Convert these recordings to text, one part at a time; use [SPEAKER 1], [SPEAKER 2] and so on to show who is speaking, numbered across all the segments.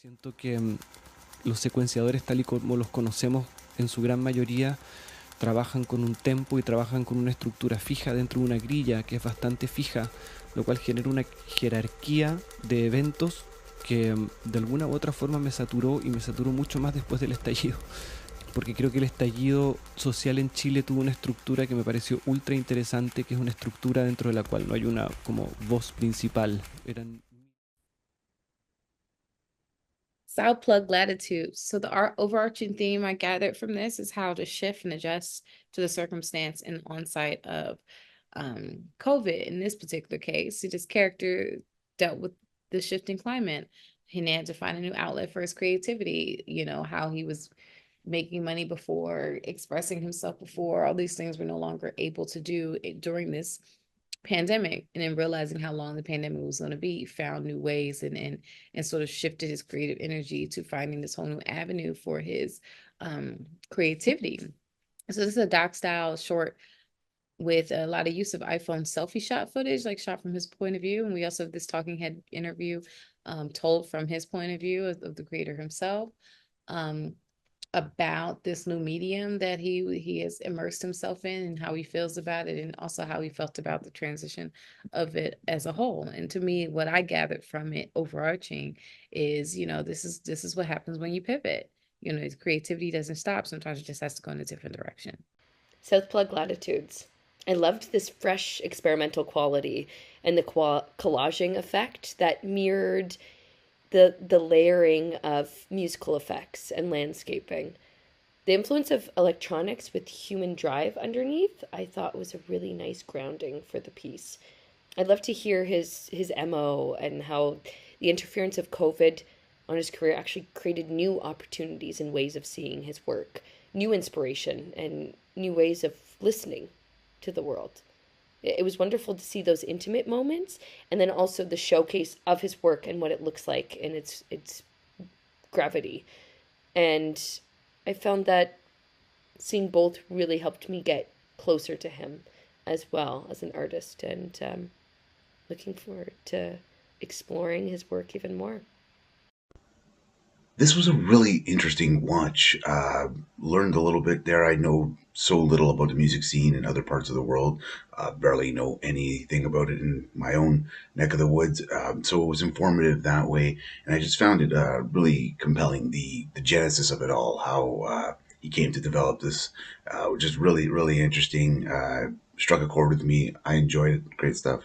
[SPEAKER 1] Siento que los secuenciadores tal y como los conocemos en su gran mayoría trabajan con un tempo y trabajan con una estructura fija dentro de una grilla que es bastante fija, lo cual genera una jerarquía de eventos que de alguna u otra forma me saturó y me saturó mucho más después del estallido, porque creo que el estallido social en Chile tuvo una estructura que me pareció ultra interesante, que es una estructura dentro de la cual no hay una como voz principal. Eran
[SPEAKER 2] South Plug Latitudes. So the overarching theme I gathered from this is how to shift and adjust to the circumstance and onset of COVID. In this particular case, this character dealt with the shifting climate. He had to find a new outlet for his creativity. You know, how he was making money before, expressing himself before, all these things were no longer able to do during this pandemic, and then realizing how long the pandemic was going to be, found new ways and sort of shifted his creative energy to finding this whole new avenue for his creativity. So this is a doc style short with a lot of use of iPhone selfie shot footage, like shot from his point of view. And we also have this talking head interview told from his point of view of the creator himself. About this new medium that he has immersed himself in and how he feels about it, and also how he felt about the transition of it as a whole. And to me, what I gathered from it overarching is, you know, this is what happens when you pivot. You know, creativity doesn't stop. Sometimes it just has to go in a different direction.
[SPEAKER 3] South Plug Latitudes. I loved this fresh experimental quality and the collaging effect that mirrored the layering of musical effects and landscaping. The influence of electronics with human drive underneath, I thought was a really nice grounding for the piece. I'd love to hear his MO and how the interference of COVID on his career actually created new opportunities and ways of seeing his work, new inspiration, and new ways of listening to the world. It was wonderful to see those intimate moments, and then also the showcase of his work and what it looks like in its gravity. And I found that seeing both really helped me get closer to him as well as an artist, and looking forward to exploring his work even more.
[SPEAKER 4] This was a really interesting watch. Learned a little bit there. I know so little about the music scene in other parts of the world. Barely know anything about it in my own neck of the woods. So it was informative that way, and I just found it really compelling. The genesis of it all, how he came to develop this, just really interesting. Struck a chord with me. I enjoyed it. Great stuff.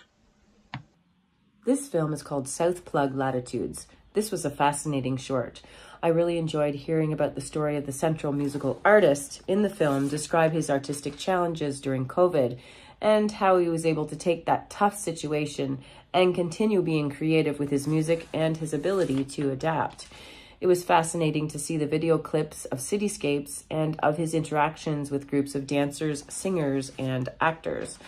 [SPEAKER 5] This film is called South Plug Latitudes. This was a fascinating short. I really enjoyed hearing about the story of the central musical artist in the film describe his artistic challenges during COVID and how he was able to take that tough situation and continue being creative with his music and his ability to adapt. It was fascinating to see the video clips of cityscapes and of his interactions with groups of dancers, singers, and actors.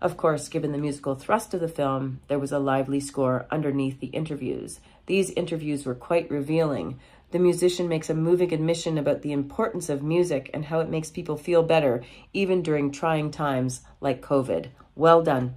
[SPEAKER 5] Of course, given the musical thrust of the film, there was a lively score underneath the interviews. These interviews were quite revealing. The musician makes a moving admission about the importance of music and how it makes people feel better, even during trying times like COVID. Well done.